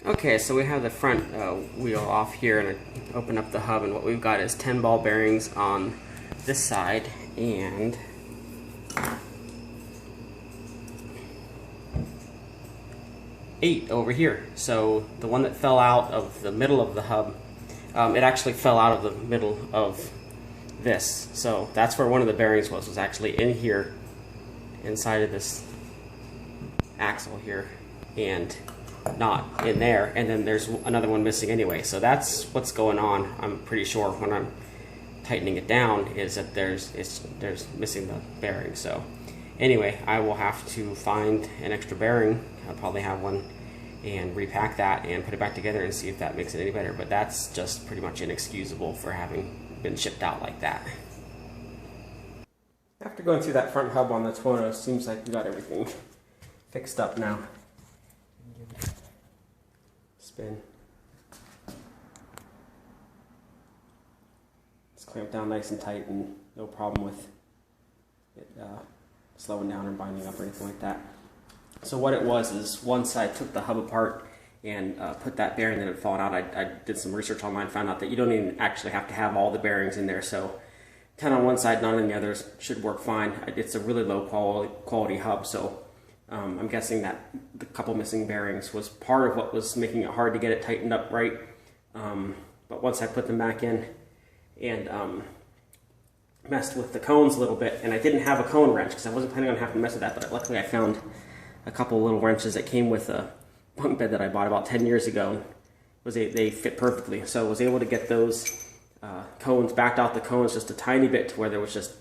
Okay, so we have the front wheel off here, and I open up the hub, and what we've got is 10 ball bearings on this side and 8 over here. So the one that fell out of the middle of the hub, it actually fell out of the middle of this. So that's where one of the bearings was actually in here, inside of this axle here, and not in there, and then there's another one missing anyway. So that's what's going on. I'm pretty sure when I'm tightening it down is that there's missing the bearing. So anyway, I will have to find an extra bearing. I'll probably have one, and repack that and put it back together and see if that makes it any better. But that's just pretty much inexcusable for having been shipped out like that. After going through that front hub on the Tuono, it seems like we got everything fixed up now. Spin. It's clamped down nice and tight, and no problem with it slowing down or binding up or anything like that. So what it was is, once I took the hub apart and put that bearing that had fallen out, I did some research online, found out that you don't even actually have to have all the bearings in there. So 10 on one side, none on the others should work fine. It's a really low quality hub, so I'm guessing that the couple missing bearings was part of what was making it hard to get it tightened up right. But once I put them back in and messed with the cones a little bit, and I didn't have a cone wrench because I wasn't planning on having to mess with that, but luckily I found a couple little wrenches that came with a bunk bed that I bought about 10 years ago. They fit perfectly, so I was able to get those cones, backed out the cones just a tiny bit to where there was just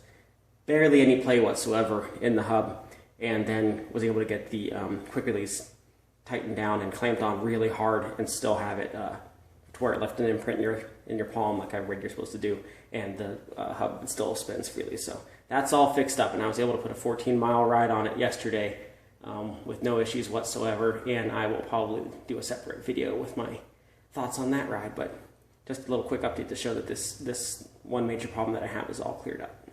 barely any play whatsoever in the hub, and then was able to get the quick release tightened down and clamped on really hard, and still have it to where it left an imprint in your palm like I read you're supposed to do, and the hub still spins freely. So that's all fixed up, and I was able to put a 14-mile ride on it yesterday with no issues whatsoever, and I will probably do a separate video with my thoughts on that ride, but just a little quick update to show that this one major problem that I have is all cleared up.